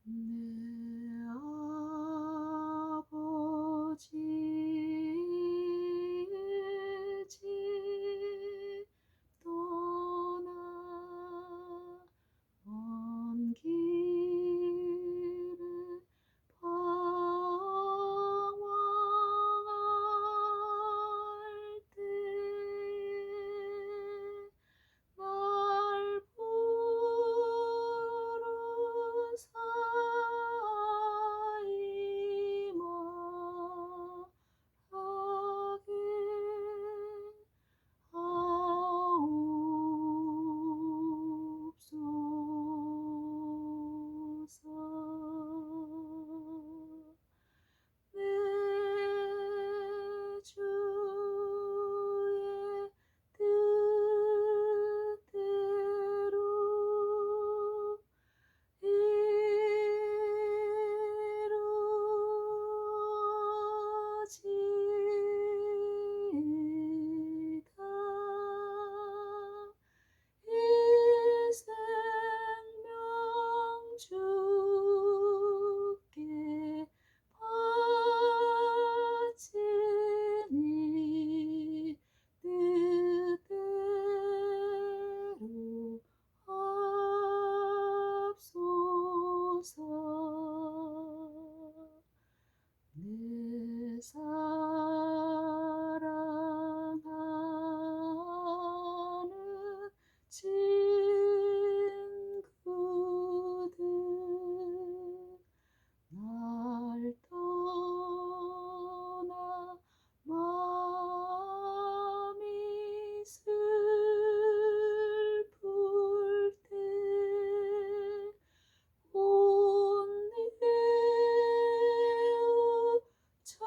내 아버지 집 떠나 먼 길을 방황할 때에 날 부르사 임하게 하옵소서. 내 주의 뜻대로 이루어지이다. 이 생명 주께 바치니 뜻대로 하옵소서. 내 사랑하는 친구들 날 떠나 마음이 슬플 때 온내어 저희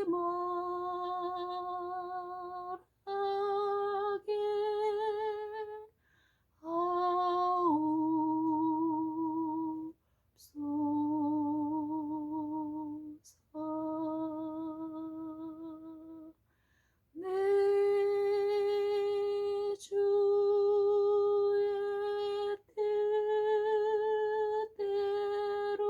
말하게 하옵소서. 내 주의 뜻대로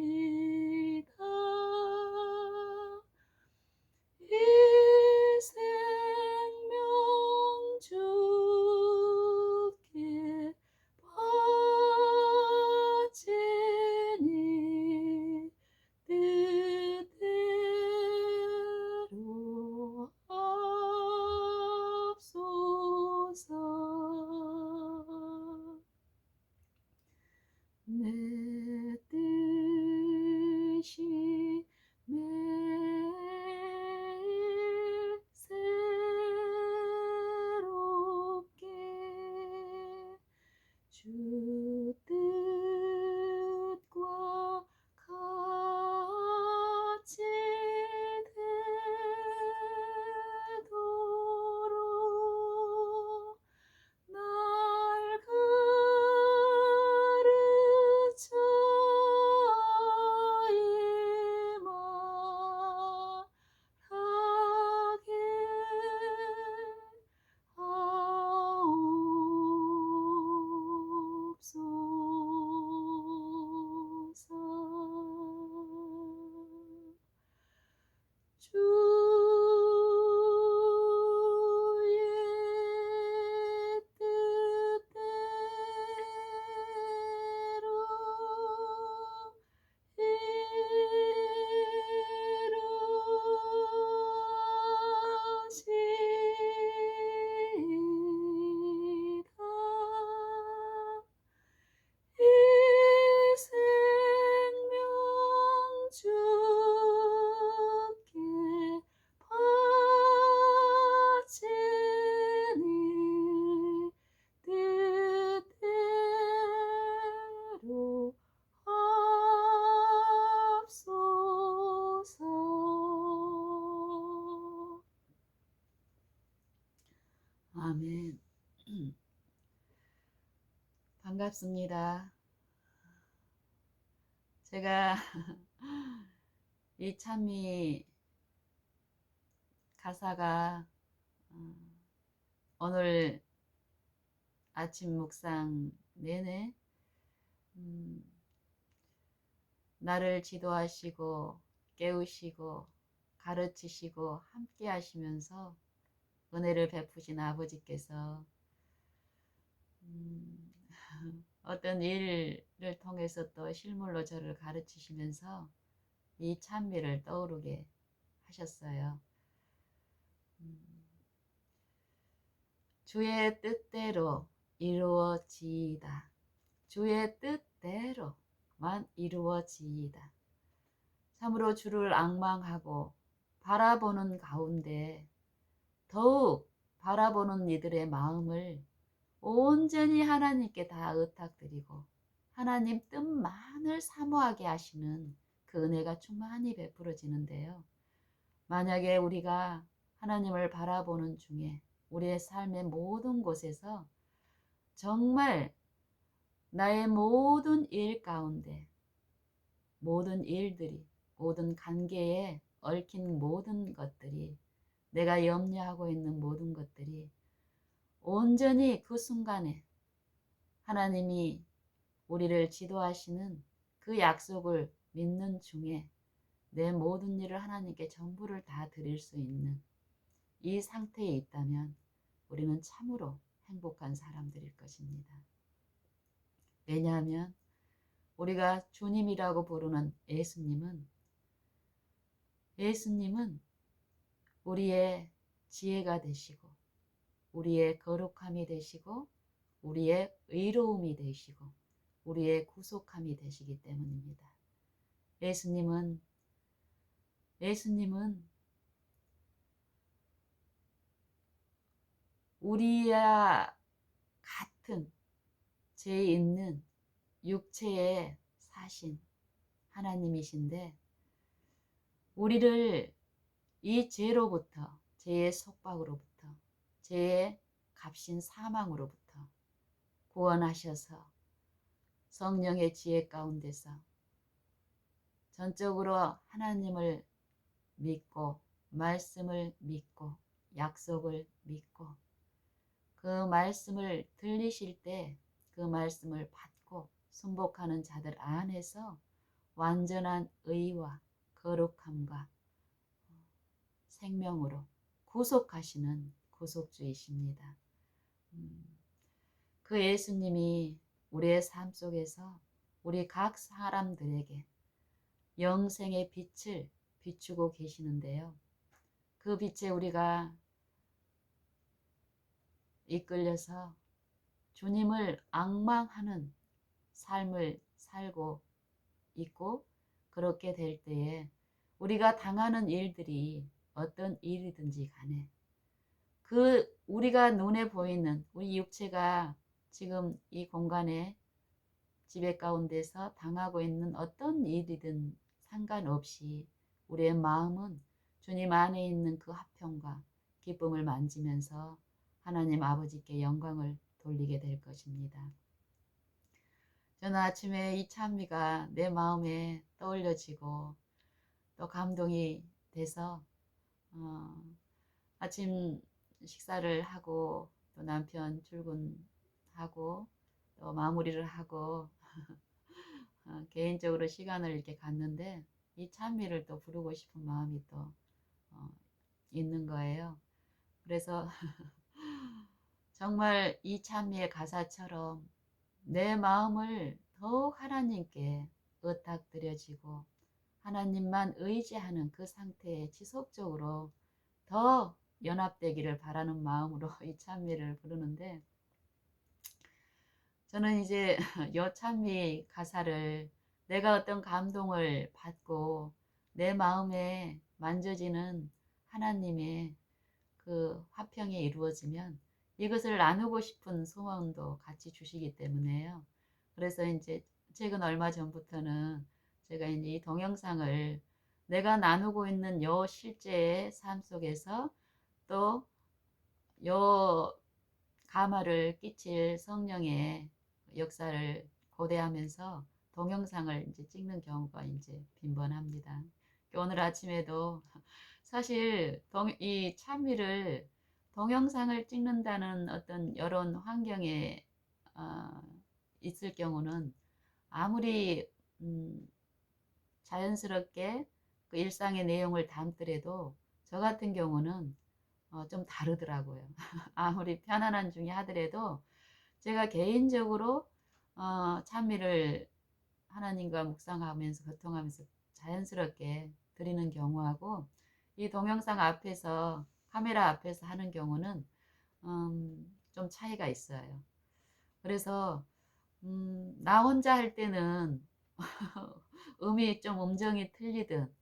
이루어지이다. 이 생명 주께 바치니 뜻대로 하옵소서. 내 뜻이 매일 새롭게 주 뜻과 같이 되도록 날 가르쳐 임하게 하옵소서. 주의 뜻대로 이루어지이다. 이 생명 주께 바치니 뜻대로 하옵소서. 아멘. 반갑습니다. 제가 이 찬미 가사가 어, 오늘 아침 묵상 내내 음, 나를 지도하시고 깨우시고 가르치시고 함께 하시면서 은혜를 베푸신 아버지께서 음, 어떤 일을 통해서 또 실물로 저를 가르치시면서 이 찬미를 떠오르게 하셨어요. 음, 주의 뜻대로 이루어지이다. 주의 뜻대로만 이루어지이다. 참으로 주를 앙망하고 바라보는 가운데 더욱 바라보는 이들의 마음을 온전히 하나님께 다 의탁드리고 하나님 뜻만을 사모하게 하시는 그 은혜가 충만히 베풀어지는데요. 만약에 우리가 하나님을 바라보는 중에 우리의 삶의 모든 곳에서 정말 나의 모든 일 가운데 모든 일들이 모든 관계에 얽힌 모든 것들이 내가 염려하고 있는 모든 것들이 온전히 그 순간에 하나님이 우리를 지도하시는 그 약속을 믿는 중에 내 모든 일을 하나님께 전부를 다 드릴 수 있는 이 상태에 있다면 우리는 참으로 행복한 사람들일 것입니다. 왜냐하면 우리가 주님이라고 부르는 예수님은 우리의 지혜가 되시고 우리의 거룩함이 되시고 우리의 의로움이 되시고 우리의 구속함이 되시기 때문입니다. 예수님은 우리와 같은 죄 있는 육체에 사신 하나님이신데 우리를 이 죄로부터 죄의 속박으로부터 죄의 값인 사망으로부터 구원하셔서 성령의 지혜 가운데서 전적으로 하나님을 믿고 말씀을 믿고 약속을 믿고 그 말씀을 들리실 때 그 말씀을 받고 순복하는 자들 안에서 완전한 의와 거룩함과 생명으로 구속하시는 구속주이십니다. 그 예수님이 우리의 삶 속에서 우리 각 사람들에게 영생의 빛을 비추고 계시는데요. 그 빛에 우리가 이끌려서 주님을 앙망하는 삶을 살고 있고 그렇게 될 때에 우리가 당하는 일들이 어떤 일이든지 간에 그 우리가 눈에 보이는 우리 육체가 지금 이 공간에 지배 가운데서 당하고 있는 어떤 일이든 상관없이 우리의 마음은 주님 안에 있는 그 화평과 기쁨을 만지면서 하나님 아버지께 영광을 돌리게 될 것입니다. 저는 아침에 이 찬미가 내 마음에 떠올려지고 또 감동이 돼서 아침 식사를 하고 또 남편 출근하고 또 마무리를 하고 개인적으로 시간을 이렇게 갖는데 이 찬미를 또 부르고 싶은 마음이 또 있는 거예요. 그래서 정말 이 찬미의 가사처럼 내 마음을 더욱 하나님께 의탁드려지고 하나님만 의지하는 그 상태에 지속적으로 더 연합되기를 바라는 마음으로 이 찬미를 부르는데 저는 이제 요 찬미 가사를 내가 어떤 감동을 받고 내 마음에 만져지는 하나님의 그 화평이 이루어지면 이것을 나누고 싶은 소원도 같이 주시기 때문에요. 그래서 이제 최근 얼마 전부터는 제가 이제 이 동영상을 내가 나누고 있는 요 실제의 삶 속에서 또 요 감화를 끼칠 성령의 역사를 고대하면서 동영상을 이제 찍는 경우가 이제 빈번합니다. 오늘 아침에도 사실 이 참미를 동영상을 찍는다는 어떤 이런 환경에 어, 있을 경우는 아무리 자연스럽게 그 일상의 내용을 담더라도 저 같은 경우는 좀 다르더라고요. 아무리 편안한 중에 하더라도 제가 개인적으로 찬미를 하나님과 묵상하면서 교통하면서 자연스럽게 드리는 경우하고 이 동영상 앞에서 카메라 앞에서 하는 경우는 좀 차이가 있어요. 그래서 나 혼자 할 때는 음이 좀 음정이 틀리든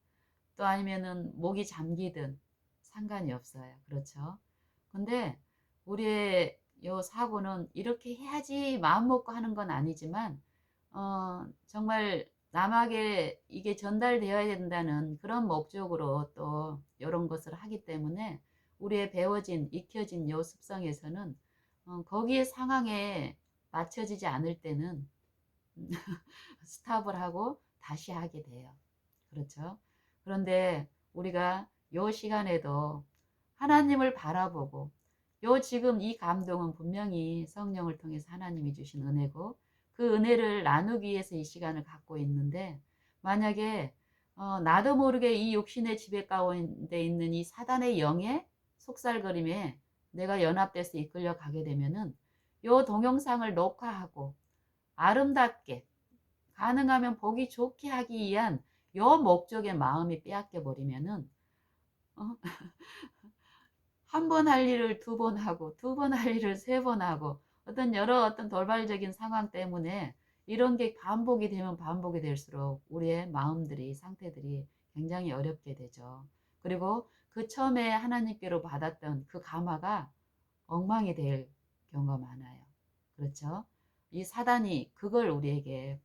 또 아니면은 목이 잠기든 상관이 없어요. 그렇죠? 근데 우리의 요 사고는 이렇게 해야지 마음 먹고 하는 건 아니지만 정말 남에게 이게 전달되어야 된다는 그런 목적으로 또 이런 것을 하기 때문에 우리의 배워진 익혀진 요 습성에서는 거기에 상황에 맞춰지지 않을 때는 스탑을 하고 다시 하게 돼요. 그렇죠? 그런데 우리가 요 시간에도 하나님을 바라보고 요 지금 이 감동은 분명히 성령을 통해서 하나님이 주신 은혜고 그 은혜를 나누기 위해서 이 시간을 갖고 있는데 만약에 나도 모르게 이 육신의 지배 가운데 있는 이 사단의 영의 속살거림에 내가 연합돼서 이끌려 가게 되면은 요 동영상을 녹화하고 아름답게 가능하면 보기 좋게 하기 위한 요 목적에 마음이 빼앗겨 버리면은 어? 한 번 할 일을 두 번 하고 두 번 할 일을 세 번 하고 어떤 돌발적인 상황 때문에 이런 게 반복이 되면 반복이 될수록 우리의 마음들이 상태들이 굉장히 어렵게 되죠. 그리고 그 처음에 하나님께로 받았던 그 감화가 엉망이 될 경우가 많아요. 그렇죠? 이 사단이 그걸 우리에게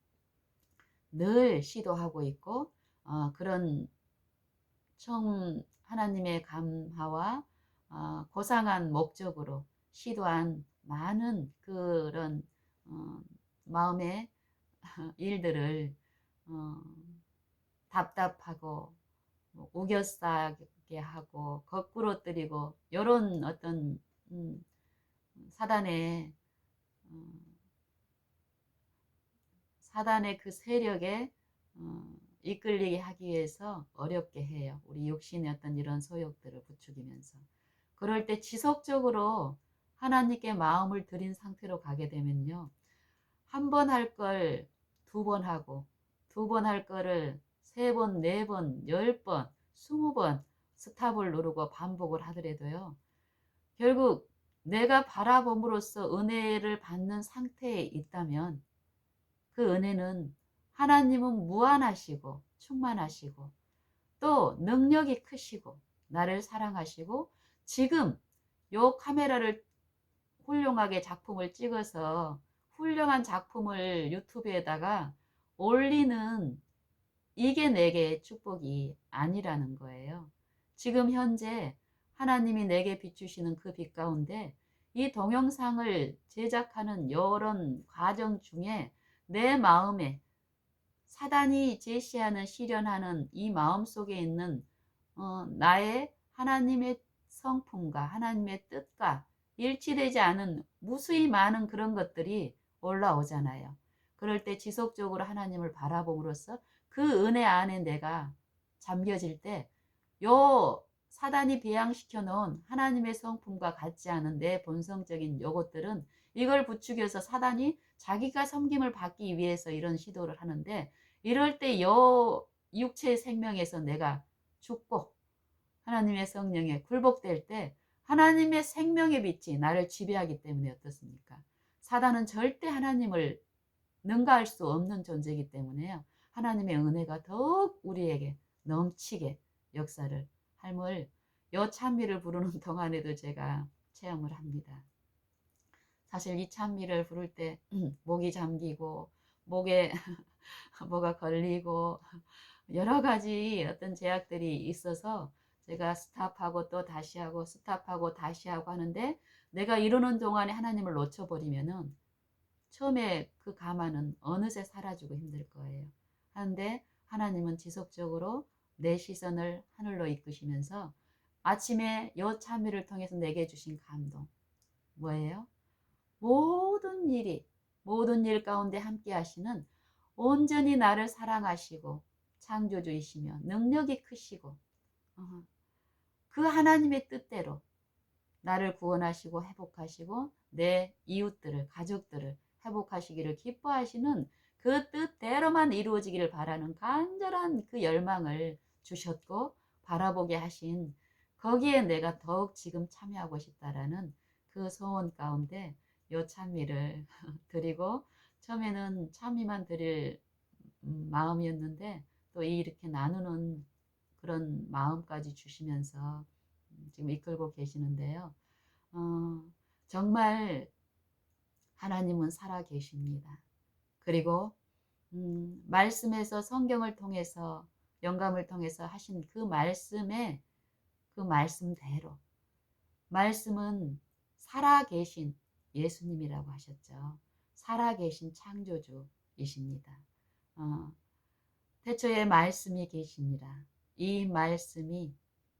늘 시도하고 있고 그런 처음 하나님의 감화와 고상한 목적으로 시도한 많은 그런 마음의 일들을 어, 답답하고 우겨싸게 하고 거꾸로 뜨리고 이런 어떤 사단의 어, 사단의 그 세력에 이끌리게 하기 위해서 어렵게 해요. 우리 육신의 어떤 이런 소욕들을 부추기면서. 그럴 때 지속적으로 하나님께 마음을 들인 상태로 가게 되면요. 한 번 할 걸 두 번 하고, 두 번 할 거를 세 번, 네 번, 10번, 20번 스탑을 누르고 반복을 하더라도요. 결국 내가 바라봄으로써 은혜를 받는 상태에 있다면 그 은혜는 하나님은 무한하시고 충만하시고 또 능력이 크시고 나를 사랑하시고 지금 요 카메라를 훌륭하게 작품을 찍어서 훌륭한 작품을 유튜브에다가 올리는 이게 내게 축복이 아니라는 거예요. 지금 현재 하나님이 내게 비추시는 그 빛 가운데 이 동영상을 제작하는 이런 과정 중에 내 마음에 사단이 제시하는 실현하는 이 마음 속에 있는 나의 하나님의 성품과 하나님의 뜻과 일치되지 않은 무수히 많은 그런 것들이 올라오잖아요. 그럴 때 지속적으로 하나님을 바라봄으로써 그 은혜 안에 내가 잠겨질 때 요 사단이 배양시켜 놓은 하나님의 성품과 같지 않은 내 본성적인 요것들은 이걸 부추겨서 사단이 자기가 섬김을 받기 위해서 이런 시도를 하는데 이럴 때 요 육체의 생명에서 내가 죽고 하나님의 성령에 굴복될 때 하나님의 생명의 빛이 나를 지배하기 때문에 어떻습니까? 사단은 절대 하나님을 능가할 수 없는 존재이기 때문에요. 하나님의 은혜가 더욱 우리에게 넘치게 역사를 함을 요 찬미를 부르는 동안에도 제가 체험을 합니다. 사실 이 찬미를 부를 때 목이 잠기고 목에 뭐가 걸리고 여러 가지 어떤 제약들이 있어서 제가 스탑하고 또 다시 하고 스탑하고 다시 하고 하는데 내가 이러는 동안에 하나님을 놓쳐버리면은 처음에 그 감화는 어느새 사라지고 힘들 거예요. 하는데 하나님은 지속적으로 내 시선을 하늘로 이끄시면서 아침에 요 참회를 통해서 내게 주신 감동 뭐예요? 모든 일 가운데 함께 하시는 온전히 나를 사랑하시고 창조주이시며 능력이 크시고 그 하나님의 뜻대로 나를 구원하시고 회복하시고 내 이웃들을 가족들을 회복하시기를 기뻐하시는 그 뜻대로만 이루어지기를 바라는 간절한 그 열망을 주셨고 바라보게 하신 거기에 내가 더욱 지금 참여하고 싶다라는 그 소원 가운데 요 참미를 드리고 처음에는 참미만 드릴 마음이었는데 또 이렇게 나누는 그런 마음까지 주시면서 지금 이끌고 계시는데요. 정말 하나님은 살아 계십니다. 그리고 말씀에서 성경을 통해서 영감을 통해서 하신 그 말씀에 그 말씀대로 말씀은 살아 계신 예수님이라고 하셨죠. 살아 계신 창조주이십니다. 태초에 말씀이 계시니라. 이 말씀이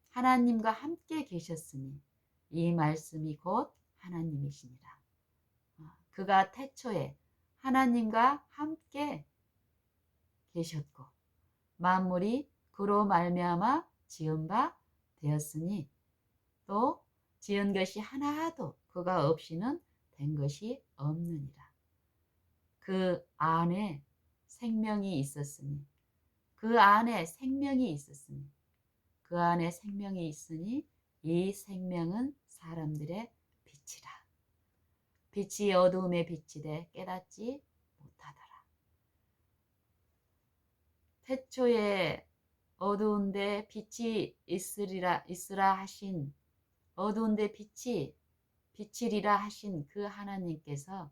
하나님과 함께 계셨으니 이 말씀이 곧 하나님이시니라. 그가 태초에 하나님과 함께 계셨고 만물이 그로 말미암아 지은 바 되었으니 또 지은 것이 하나도 그가 없이는 된 것이 없느니라. 그 안에 생명이 있었으니 그 안에 생명이 있었으니 그 안에 생명이 있으니 이 생명은 사람들의 빛이라. 빛이 어두움에 비치되 깨닫지 못하더라. 태초에 어두운데 빛이 있으라 하신 어두운데 빛이리라 하신 그 하나님께서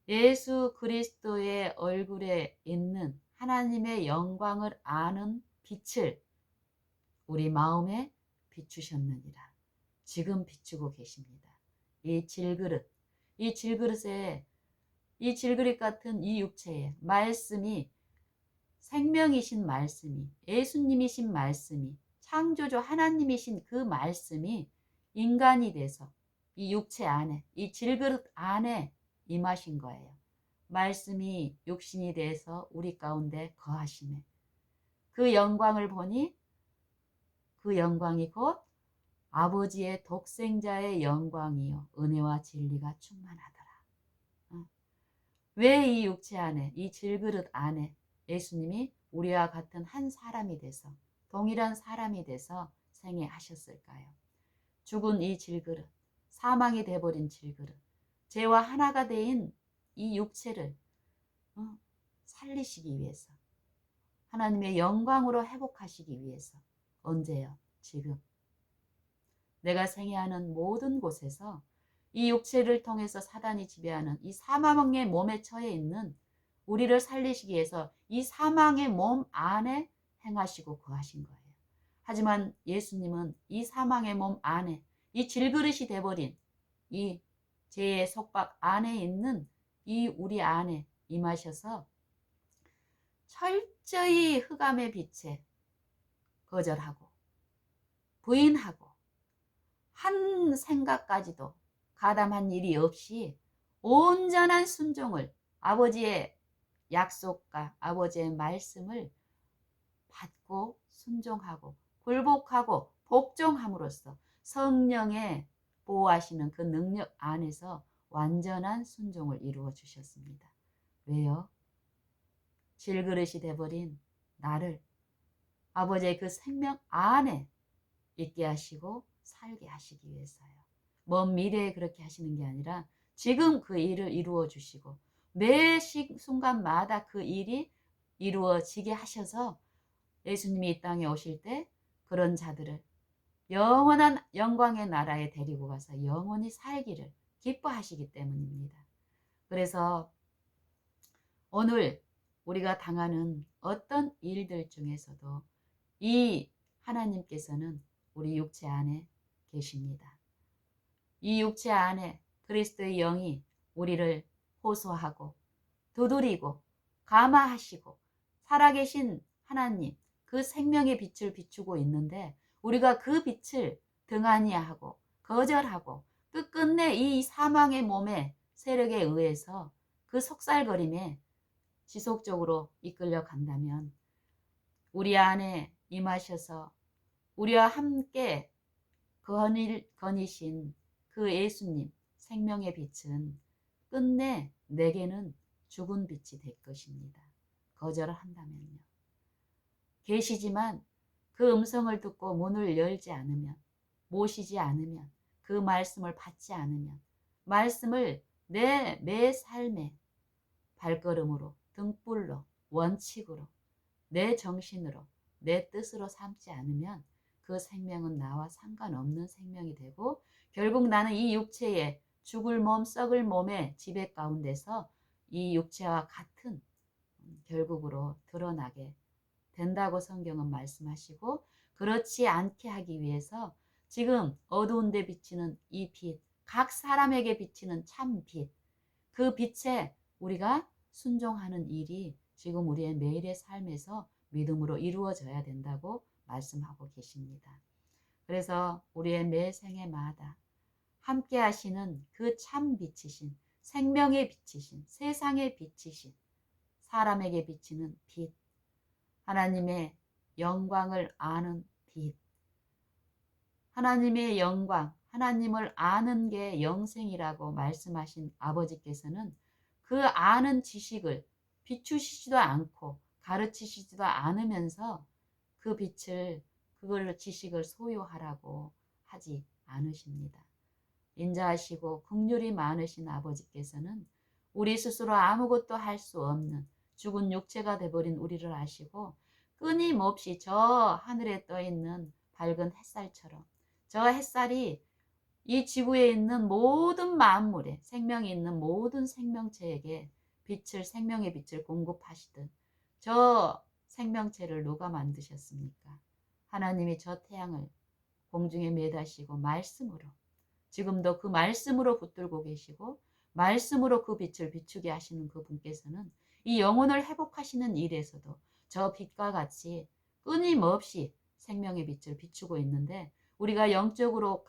예수 그리스도의 얼굴에 있는 하나님의 영광을 아는 빛을 우리 마음에 비추셨느니라. 지금 비추고 계십니다. 이 질그릇 같은 이 육체에 말씀이 생명이신 말씀이 예수님이신 말씀이 창조주 하나님이신 그 말씀이 인간이 돼서 이 육체 안에 이 질그릇 안에 임하신 거예요. 말씀이 육신이 돼서 우리 가운데 거하시네. 그 영광을 보니 그 영광이 곧 아버지의 독생자의 영광이요 은혜와 진리가 충만하더라. 왜 이 육체 안에 이 질그릇 안에 예수님이 우리와 같은 한 사람이 돼서 동일한 사람이 돼서 생애하셨을까요? 죽은 이 질그릇, 사망이 돼버린 질그릇, 죄와 하나가 된 이 육체를 살리시기 위해서 하나님의 영광으로 회복하시기 위해서 언제요? 지금 내가 생애하는 모든 곳에서 이 육체를 통해서 사단이 지배하는 이 사망의 몸에 처해 있는 우리를 살리시기 위해서 이 사망의 몸 안에 행하시고 거하신 거예요. 하지만 예수님은 이 사망의 몸 안에 이 질그릇이 돼버린 이 죄의 속박 안에 있는 이 우리 안에 임하셔서 철저히 흑암의 빛에 거절하고 부인하고 한 생각까지도 가담한 일이 없이 온전한 순종을 아버지의 약속과 아버지의 말씀을 받고 순종하고 굴복하고 복종함으로써 성령의 보호하시는 그 능력 안에서 완전한 순종을 이루어 주셨습니다. 왜요? 질그릇이 돼버린 나를 아버지의 그 생명 안에 있게 하시고 살게 하시기 위해서요. 먼 미래에 그렇게 하시는 게 아니라 지금 그 일을 이루어 주시고 매 순간마다 그 일이 이루어지게 하셔서 예수님이 이 땅에 오실 때 그런 자들을 영원한 영광의 나라에 데리고 가서 영원히 살기를 기뻐하시기 때문입니다. 그래서 오늘 우리가 당하는 어떤 일들 중에서도 이 하나님께서는 우리 육체 안에 계십니다. 이 육체 안에 그리스도의 영이 우리를 호소하고 두드리고 감화하시고 살아계신 하나님 그 생명의 빛을 비추고 있는데 우리가 그 빛을 등한히 하고 거절하고 끝끝내 이 사망의 몸의 세력에 의해서 그 속살거림에 지속적으로 이끌려 간다면 우리 안에 임하셔서 우리와 함께 거니신 그 예수님 생명의 빛은 끝내 내게는 죽은 빛이 될 것입니다. 거절을 한다면요. 계시지만 그 음성을 듣고 문을 열지 않으면, 모시지 않으면, 그 말씀을 받지 않으면, 말씀을 내 매 삶의 발걸음으로, 등불로, 원칙으로, 내 정신으로, 내 뜻으로 삼지 않으면 그 생명은 나와 상관없는 생명이 되고 결국 나는 이 육체의 죽을 몸, 썩을 몸의 지배 가운데서 이 육체와 같은 결국으로 드러나게 된다고 성경은 말씀하시고 그렇지 않게 하기 위해서 지금 어두운 데 비치는 이 빛, 각 사람에게 비치는 참 빛, 그 빛에 우리가 순종하는 일이 지금 우리의 매일의 삶에서 믿음으로 이루어져야 된다고 말씀하고 계십니다. 그래서 우리의 매 생애마다 함께 하시는 그 참 빛이신, 생명의 빛이신, 세상의 빛이신, 사람에게 비치는 빛, 하나님의 영광을 아는 빛, 하나님의 영광, 하나님을 아는 게 영생이라고 말씀하신 아버지께서는 그 아는 지식을 비추시지도 않고 가르치시지도 않으면서 그 빛을, 그걸 지식을 소유하라고 하지 않으십니다. 인자하시고 긍휼이 많으신 아버지께서는 우리 스스로 아무것도 할 수 없는 죽은 육체가 돼버린 우리를 아시고 끊임없이 저 하늘에 떠 있는 밝은 햇살처럼 저 햇살이 이 지구에 있는 모든 만물에 생명이 있는 모든 생명체에게 빛을, 생명의 빛을 공급하시듯 저 생명체를 누가 만드셨습니까? 하나님이 저 태양을 공중에 매다시고 말씀으로 지금도 그 말씀으로 붙들고 계시고 말씀으로 그 빛을 비추게 하시는 그 분께서는 이 영혼을 회복하시는 일에서도 저 빛과 같이 끊임없이 생명의 빛을 비추고 있는데 우리가 영적으로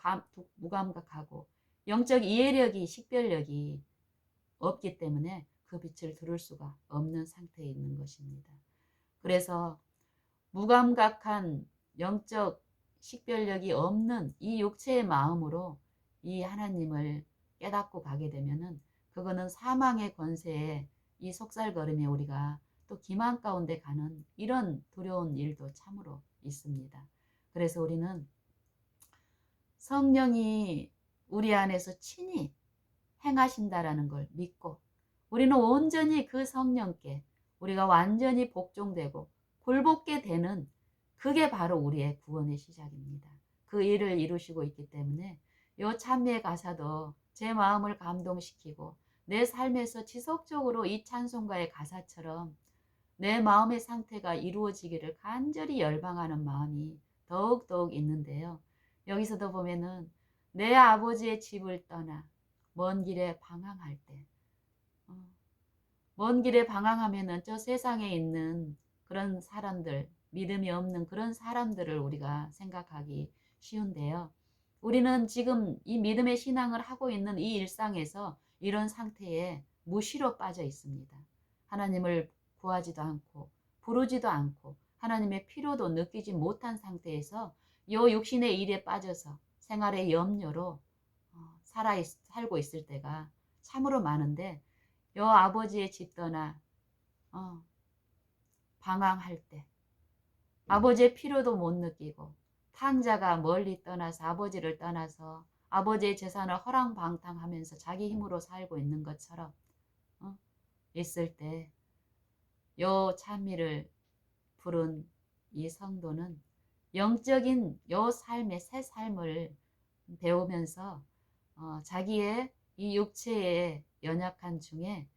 무감각하고 영적 이해력이, 식별력이 없기 때문에 그 빛을 들을 수가 없는 상태에 있는 것입니다. 그래서 무감각한 영적 식별력이 없는 이 육체의 마음으로 이 하나님을 깨닫고 가게 되면은 그거는 사망의 권세에 이 속살걸음에 우리가 또 기만 가운데 가는 이런 두려운 일도 참으로 있습니다. 그래서 우리는 성령이 우리 안에서 친히 행하신다라는 걸 믿고 우리는 온전히 그 성령께 우리가 완전히 복종되고 굴복게 되는 그게 바로 우리의 구원의 시작입니다. 그 일을 이루시고 있기 때문에 이 찬미의 가사도 제 마음을 감동시키고 내 삶에서 지속적으로 이 찬송가의 가사처럼 내 마음의 상태가 이루어지기를 간절히 열망하는 마음이 더욱더욱 있는데요. 여기서도 보면은 내 아버지의 집을 떠나 먼 길에 방황할 때 먼 길에 방황하면은 저 세상에 있는 그런 사람들, 믿음이 없는 그런 사람들을 우리가 생각하기 쉬운데요. 우리는 지금 이 믿음의 신앙을 하고 있는 이 일상에서 이런 상태에 무시로 빠져 있습니다. 하나님을 구하지도 않고 부르지도 않고 하나님의 필요도 느끼지 못한 상태에서 요 육신의 일에 빠져서 생활의 염려로 살고 있을 때가 참으로 많은데 요 아버지의 집 떠나 방황할 때 아버지의 필요도 못 느끼고 탕자가 멀리 떠나서 아버지를 떠나서 아버지의 재산을 허랑방탕하면서 자기 힘으로 살고 있는 것처럼 있을 때 요 찬미를 부른 이 성도는 영적인 요 삶의 새 삶을 배우면서 자기의 이 육체의 연약한 중에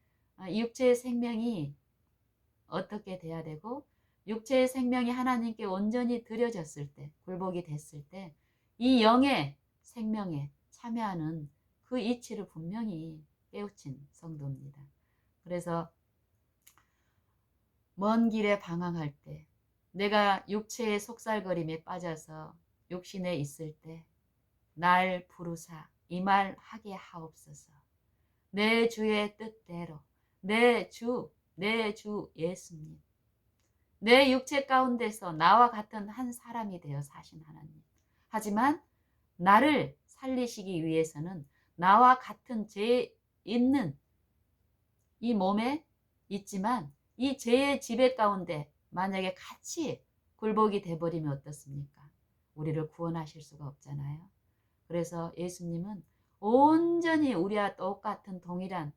이 육체의 생명이 어떻게 돼야 되고 육체의 생명이 하나님께 온전히 드려졌을 때 굴복이 됐을 때 이 영의 생명에 참여하는 그 이치를 분명히 깨우친 성도입니다. 그래서 먼 길에 방황할 때 내가 육체의 속살거림에 빠져서 육신에 있을 때 날 부르사 이 말 하게 하옵소서. 내 주의 뜻대로 내 주 예수님, 내 육체 가운데서 나와 같은 한 사람이 되어 사신 하나님. 하지만 나를 살리시기 위해서는 나와 같은 죄 있는 이 몸에 있지만 이 죄의 지배 가운데 만약에 같이 굴복이 돼버리면 어떻습니까? 우리를 구원하실 수가 없잖아요. 그래서 예수님은 온전히 우리와 똑같은 동일한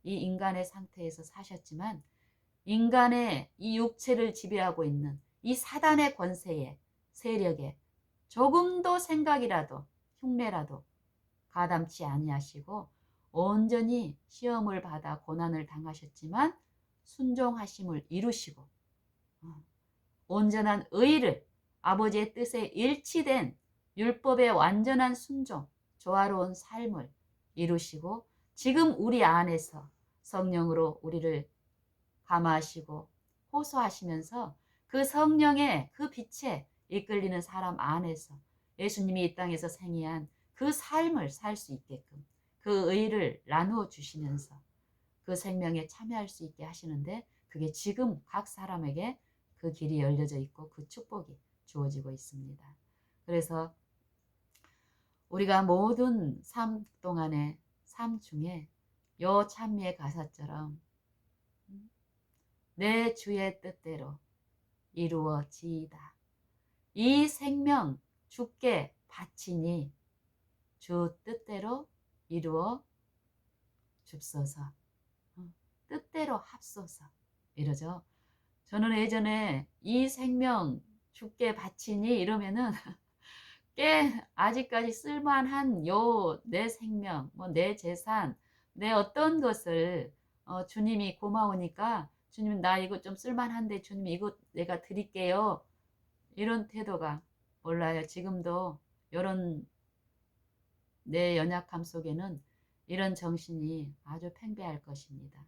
이 인간의 상태에서 사셨지만 인간의 이 육체를 지배하고 있는 이 사단의 권세에 세력에 조금도 생각이라도 흉내라도 가담치 아니하시고 온전히 시험을 받아 고난을 당하셨지만 순종하심을 이루시고 온전한 의를 아버지의 뜻에 일치된 율법의 완전한 순종, 조화로운 삶을 이루시고 지금 우리 안에서 성령으로 우리를 감화하시고 호소하시면서 그 성령의 그 빛에 이끌리는 사람 안에서 예수님이 이 땅에서 생애한 그 삶을 살 수 있게끔 그 의를 나누어 주시면서 그 생명에 참여할 수 있게 하시는데 그게 지금 각 사람에게 그 길이 열려져 있고 그 축복이 주어지고 있습니다. 그래서 우리가 모든 삶 동안의 삶 중에 요 찬미의 가사처럼 내 주의 뜻대로 이루어지이다. 이 생명 주께 바치니 주 뜻대로 이루어 줍소서. 뜻대로 합소서. 이러죠. 저는 예전에 이 생명 주께 바치니 이러면은 꽤 아직까지 쓸만한 요 내 생명, 뭐 내 재산, 내 어떤 것을 주님이 고마우니까 주님 나 이거 좀 쓸만한데 주님 이거 내가 드릴게요. 이런 태도가 몰라요. 지금도 이런 내 연약함 속에는 이런 정신이 아주 팽배할 것입니다.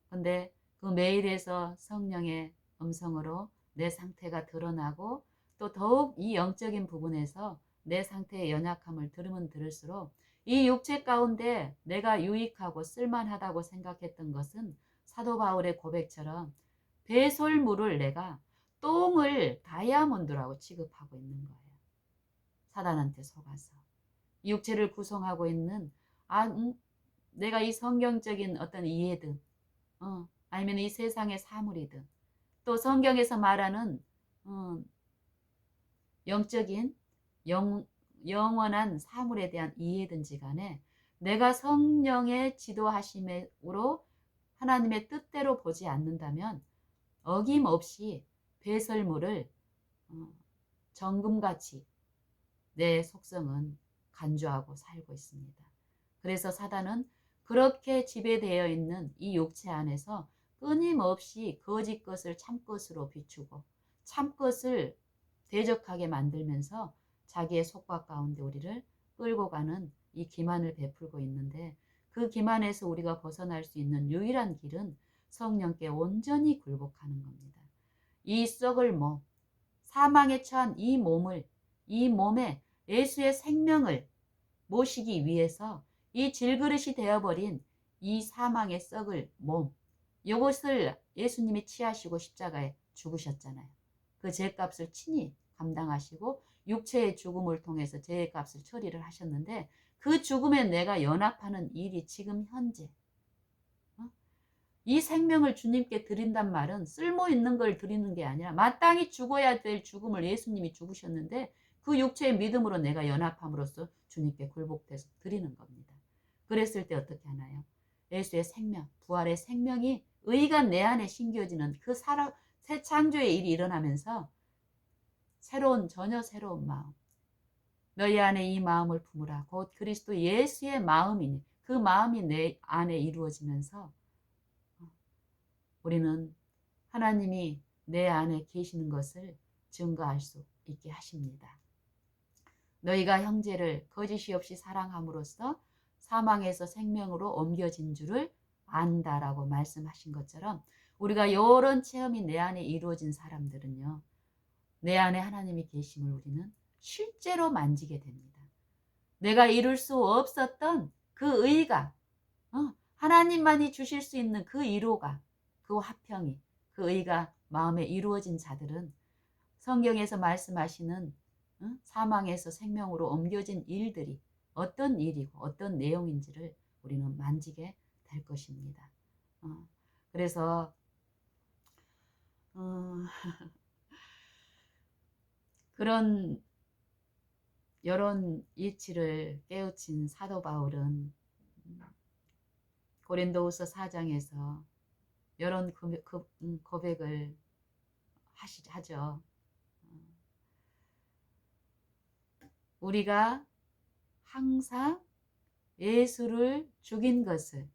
근데 그 매일에서 성령의 음성으로 내 상태가 드러나고 또 더욱 이 영적인 부분에서 내 상태의 연약함을 들으면 들을수록 이 육체 가운데 내가 유익하고 쓸만하다고 생각했던 것은 사도 바울의 고백처럼 배설물을 내가 똥을 다이아몬드라고 취급하고 있는 거예요. 사단한테 속아서. 육체를 구성하고 있는 내가 이 성경적인 어떤 이해든 아니면 이 세상의 사물이든 또 성경에서 말하는 영적인 영원한 사물에 대한 이해든지 간에 내가 성령의 지도하심으로 하나님의 뜻대로 보지 않는다면 어김없이 배설물을 정금같이 내 속성은 간주하고 살고 있습니다. 그래서 사단은 그렇게 지배되어 있는 이 육체 안에서 끊임없이 거짓 것을 참 것으로 비추고 참 것을 대적하게 만들면서 자기의 속박 가운데 우리를 끌고 가는 이 기만을 베풀고 있는데 그 기만에서 우리가 벗어날 수 있는 유일한 길은 성령께 온전히 굴복하는 겁니다. 이 썩을 몸, 사망에 처한 이 몸에 예수의 생명을 모시기 위해서 이 질그릇이 되어버린 이 사망의 썩을 몸, 이것을 예수님이 취하시고 십자가에 죽으셨잖아요. 그 죄값을 친히 감당하시고 육체의 죽음을 통해서 죄값을 처리를 하셨는데 그 죽음에 내가 연합하는 일이 지금 현재 이 생명을 주님께 드린단 말은 쓸모 있는 걸 드리는 게 아니라 마땅히 죽어야 될 죽음을 예수님이 죽으셨는데 그 육체의 믿음으로 내가 연합함으로써 주님께 굴복돼서 드리는 겁니다. 그랬을 때 어떻게 하나요? 예수의 생명, 부활의 생명이 의가 내 안에 심겨지는 그 새 창조의 일이 일어나면서 전혀 새로운 마음, 너희 안에 이 마음을 품으라. 곧 그리스도 예수의 마음이니 그 마음이 내 안에 이루어지면서 우리는 하나님이 내 안에 계시는 것을 증거할 수 있게 하십니다. 너희가 형제를 거짓이 없이 사랑함으로써 사망에서 생명으로 옮겨진 줄을 안다라고 말씀하신 것처럼 우리가 이런 체험이 내 안에 이루어진 사람들은요. 내 안에 하나님이 계심을 우리는 실제로 만지게 됩니다. 내가 이룰 수 없었던 그 의가, 하나님만이 주실 수 있는 그 위로가, 그 화평이, 그 의가 마음에 이루어진 자들은 성경에서 말씀하시는 사망에서 생명으로 옮겨진 일들이 어떤 일이고 어떤 내용인지를 우리는 만지게 될 것입니다. 그래서 그런 이런 이치를 깨우친 사도 바울은 고린도후서 4장에서 이런 고백을 하죠. 우리가 항상 예수를 죽인 것을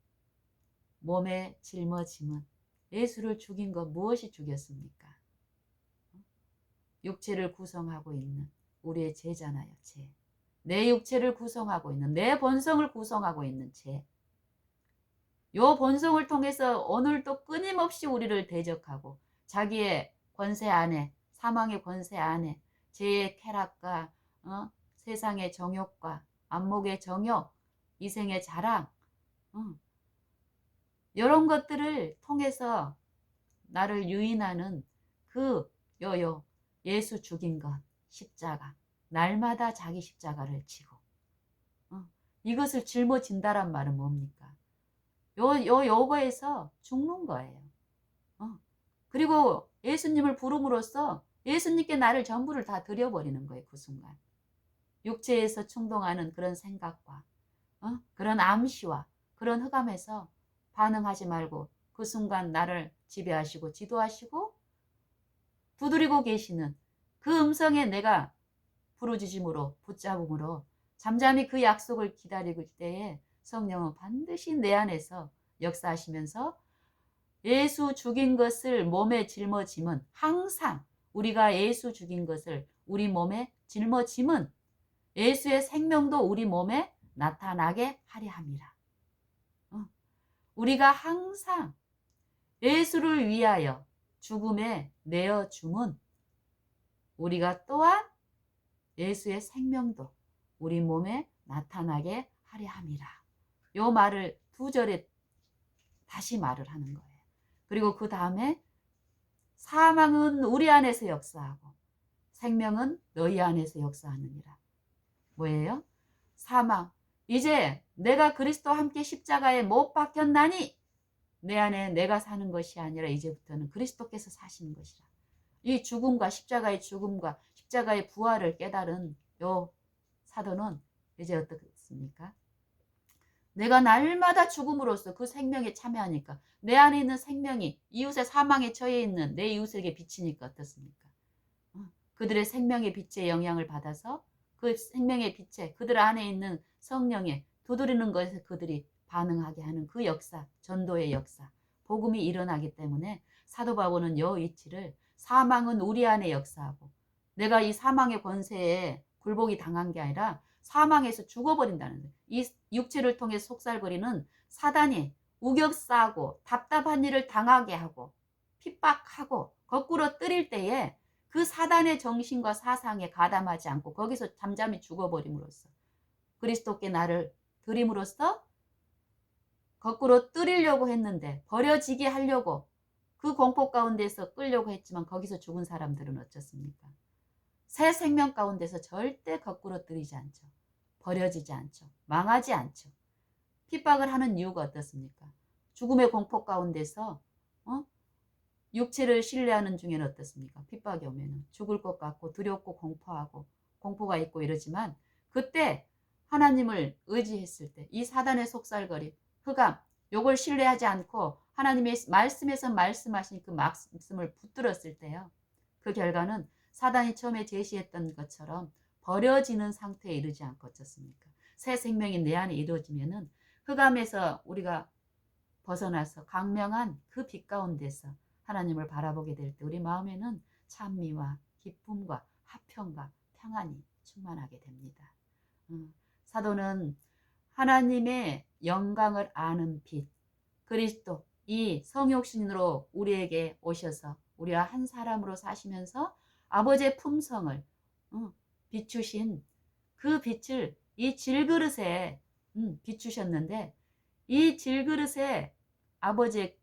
몸에 짊어짐은, 예수를 죽인 것 무엇이 죽였습니까? 육체를 구성하고 있는 우리의 죄잖아요. 죄. 내 육체를 구성하고 있는, 내 본성을 구성하고 있는 죄. 요 본성을 통해서 오늘도 끊임없이 우리를 대적하고 자기의 권세 안에, 사망의 권세 안에 죄의 쾌락과 세상의 정욕과 안목의 정욕, 이생의 자랑, 이런 것들을 통해서 나를 유인하는 그 예수 죽인 것, 십자가, 날마다 자기 십자가를 지고 이것을 짊어진다란 말은 뭡니까? 요거에서 죽는 거예요. 그리고 예수님을 부름으로써 예수님께 나를 전부를 다 드려버리는 거예요. 그 순간 육체에서 충동하는 그런 생각과 그런 암시와 그런 흑암에서 반응하지 말고 그 순간 나를 지배하시고 지도하시고 두드리고 계시는 그 음성에 내가 부르짖음으로 붙잡음으로 잠잠히 그 약속을 기다리고 있을 때에 성령은 반드시 내 안에서 역사하시면서 예수 죽인 것을 몸에 짊어짐은, 항상 우리가 예수 죽인 것을 우리 몸에 짊어짐은 예수의 생명도 우리 몸에 나타나게 하려 함이라. 우리가 항상 예수를 위하여 죽음에 내어 줌은 우리가 또한 예수의 생명도 우리 몸에 나타나게 하려 함이라. 요 말을 2절에 다시 말을 하는 거예요. 그리고 그 다음에 사망은 우리 안에서 역사하고 생명은 너희 안에서 역사하느니라. 뭐예요? 사망. 이제 내가 그리스도와 함께 십자가에 못 박혔나니 내 안에 내가 사는 것이 아니라 이제부터는 그리스도께서 사시는 것이라. 이 죽음과 십자가의 죽음과 십자가의 부활을 깨달은 요 사도는 이제 어떻습니까? 내가 날마다 죽음으로써 그 생명에 참여하니까 내 안에 있는 생명이 이웃의 사망에 처해 있는 내 이웃에게 비치니까 어떻습니까? 그들의 생명의 빛에 영향을 받아서 그 생명의 빛에 그들 안에 있는 성령에 두드리는 것에 그들이 반응하게 하는 그 역사, 전도의 역사, 복음이 일어나기 때문에 사도 바울은 여 이치를 사망은 우리 안에 역사하고 내가 이 사망의 권세에 굴복이 당한 게 아니라 사망에서 죽어버린다는 거예요. 이 육체를 통해 속살거리는 사단이 우격싸고 답답한 일을 당하게 하고 핍박하고 거꾸로 때릴 때에 그 사단의 정신과 사상에 가담하지 않고 거기서 잠잠히 죽어버림으로써 그리스도께 나를 드림으로써 거꾸로 때리려고 했는데 버려지게 하려고 그 공포 가운데서 끌려고 했지만 거기서 죽은 사람들은 어쩌습니까? 새 생명 가운데서 절대 거꾸로 뜨리지 않죠. 버려지지 않죠. 망하지 않죠. 핍박을 하는 이유가 어떻습니까? 죽음의 공포 가운데서 육체를 신뢰하는 중에는 어떻습니까? 핍박이 오면 죽을 것 같고 두렵고 공포하고 공포가 있고 이러지만 그때 하나님을 의지했을 때 이 사단의 속살거리, 흑암, 요걸 신뢰하지 않고 하나님의 말씀에서 말씀하신 그 말씀을 붙들었을 때요. 그 결과는 사단이 처음에 제시했던 것처럼 버려지는 상태에 이르지 않고 어떻습니까? 새 생명이 내 안에 이루어지면은 흑암에서 우리가 벗어나서 강명한 그 빛 가운데서 하나님을 바라보게 될 때 우리 마음에는 찬미와 기쁨과 화평과 평안이 충만하게 됩니다. 사도는 하나님의 영광을 아는 빛, 그리스도, 이 성육신으로 우리에게 오셔서 우리와 한 사람으로 사시면서 아버지의 품성을 비추신 그 빛을 이 질그릇에 비추셨는데, 이 질그릇에 아버지의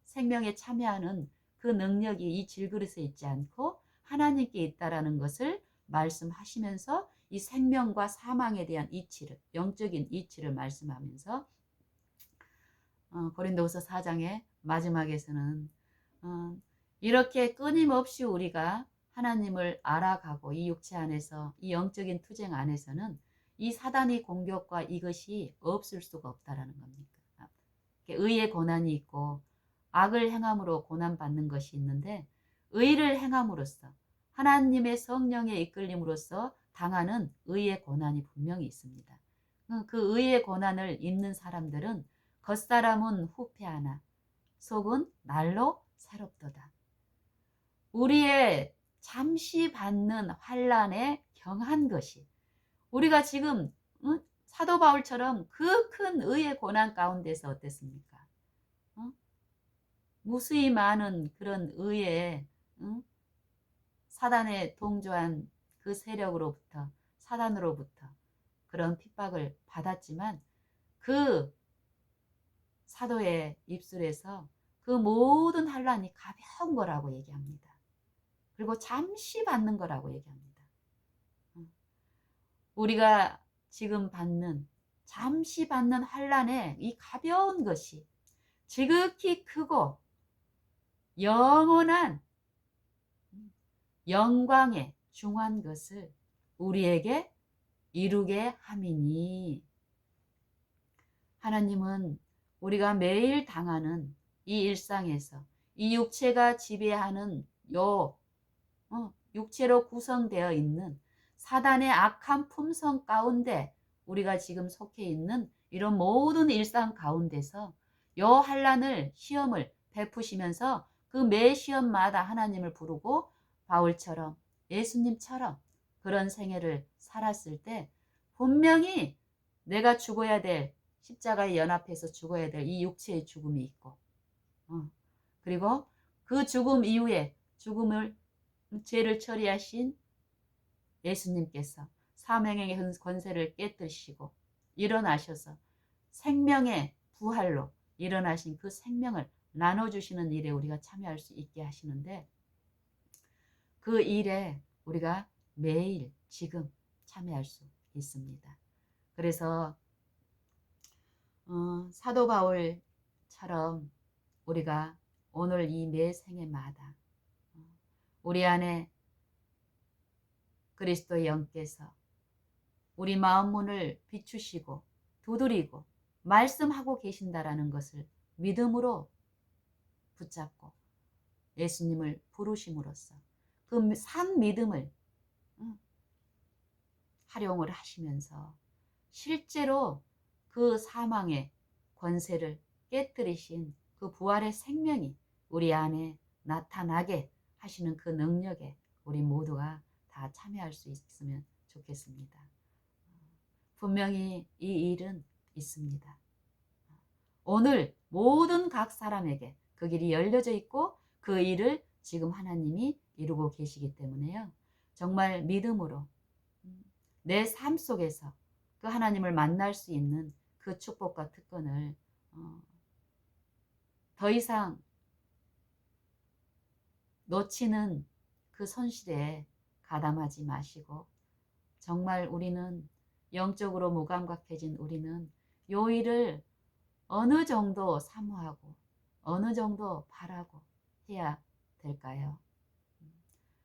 생명에 참여하는 그 능력이 이 질그릇에 있지 않고 하나님께 있다라는 것을 말씀하시면서 이 생명과 사망에 대한 이치를, 영적인 이치를 말씀하면서 고린도후서 4장의 마지막에서는 이렇게 끊임없이 우리가 하나님을 알아가고 이 육체 안에서, 이 영적인 투쟁 안에서는 이 사단의 공격과 이것이 없을 수가 없다라는 겁니다. 의의 고난이 있고 악을 행함으로 고난받는 것이 있는데, 의를 행함으로써 하나님의 성령의 이끌림으로써 당하는 의의 고난이 분명히 있습니다. 그 의의 고난을 입는 사람들은 겉사람은 후패하나 속은 날로 새롭도다. 우리의 잠시 받는 환난에 경한 것이, 우리가 지금 사도 바울처럼 그 큰 의의 고난 가운데서 어땠습니까? 무수히 많은 그런 의의 사단에 동조한 그 세력으로부터, 사단으로부터 그런 핍박을 받았지만 그 사도의 입술에서 그 모든 환난이 가벼운 거라고 얘기합니다. 그리고 잠시 받는 거라고 얘기합니다. 우리가 지금 받는, 잠시 받는 환난의 이 가벼운 것이 지극히 크고 영원한 영광에 중한 것을 우리에게 이루게 함이니, 하나님은 우리가 매일 당하는 이 일상에서 이 육체가 지배하는 육체로 구성되어 있는 사단의 악한 품성 가운데 우리가 지금 속해 있는 이런 모든 일상 가운데서 요 환난을, 시험을 베푸시면서 그 매 시험마다 하나님을 부르고 바울처럼, 예수님처럼 그런 생애를 살았을 때 분명히 내가 죽어야 될, 십자가에 연합해서 죽어야 될 이 육체의 죽음이 있고, 그리고 그 죽음 이후에 죽음을, 죄를 처리하신 예수님께서 사망의 권세를 깨뜨리시고 일어나셔서 생명의 부활로 일어나신 그 생명을 나눠주시는 일에 우리가 참여할 수 있게 하시는데, 그 일에 우리가 매일 지금 참여할 수 있습니다. 그래서 사도 바울처럼 우리가 오늘 이 매 생애마다 우리 안에 그리스도의 영께서 우리 마음 문을 비추시고 두드리고 말씀하고 계신다라는 것을 믿음으로 붙잡고 예수님을 부르심으로써 그 산 믿음을 활용을 하시면서 실제로 그 사망의 권세를 깨뜨리신 그 부활의 생명이 우리 안에 나타나게 하시는 그 능력에 우리 모두가 다 참여할 수 있으면 좋겠습니다. 분명히 이 일은 있습니다. 오늘 모든 각 사람에게 그 길이 열려져 있고 그 일을 지금 하나님이 이루고 계시기 때문에요. 정말 믿음으로 내 삶 속에서 그 하나님을 만날 수 있는 그 축복과 특권을 더 이상 놓치는 그 손실에 가담하지 마시고, 정말 우리는 영적으로 무감각해진 우리는 요 일을 어느 정도 사모하고 어느 정도 바라고 해야 될까요?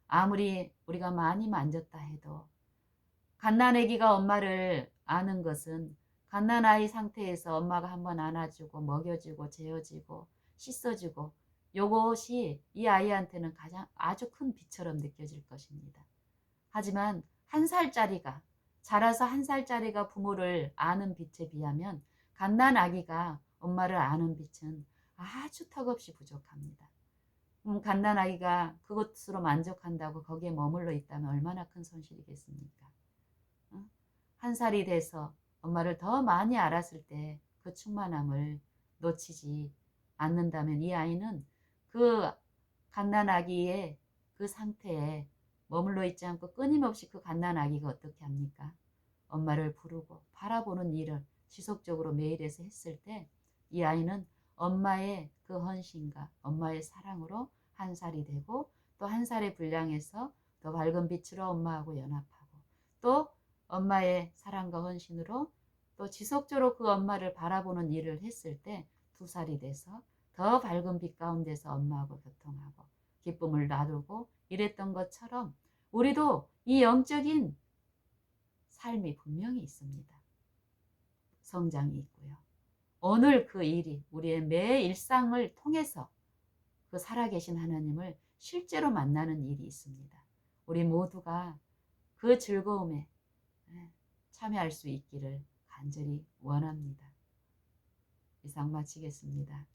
아무리 우리가 많이 만졌다 해도 갓난아기가 엄마를 아는 것은 갓난아이 상태에서 엄마가 한번 안아주고 먹여주고 재워주고 씻어주고, 요것이 이 아이한테는 가장 아주 큰 빛처럼 느껴질 것입니다. 하지만 한 살짜리가, 자라서 한 살짜리가 부모를 아는 빛에 비하면 갓난아기가 엄마를 아는 빛은 아주 턱없이 부족합니다. 갓난아기가 그것으로 만족한다고 거기에 머물러 있다면 얼마나 큰 손실이겠습니까? 한 살이 돼서 엄마를 더 많이 알았을 때 그 충만함을 놓치지 않는다면 이 아이는 그 갓난아기의 그 상태에 머물러 있지 않고 끊임없이 그 갓난아기가 어떻게 합니까? 엄마를 부르고 바라보는 일을 지속적으로 매일에서 했을 때 이 아이는 엄마의 그 헌신과 엄마의 사랑으로 한 살이 되고 또 한 살의 분량에서 더 밝은 빛으로 엄마하고 연합하고 또 엄마의 사랑과 헌신으로 또 지속적으로 그 엄마를 바라보는 일을 했을 때 두 살이 돼서 더 밝은 빛 가운데서 엄마하고 교통하고 기쁨을 나누고 이랬던 것처럼 우리도 이 영적인 삶이 분명히 있습니다. 성장이 있고요. 오늘 그 일이 우리의 매 일상을 통해서 그 살아계신 하나님을 실제로 만나는 일이 있습니다. 우리 모두가 그 즐거움에 참여할 수 있기를 간절히 원합니다. 이상 마치겠습니다.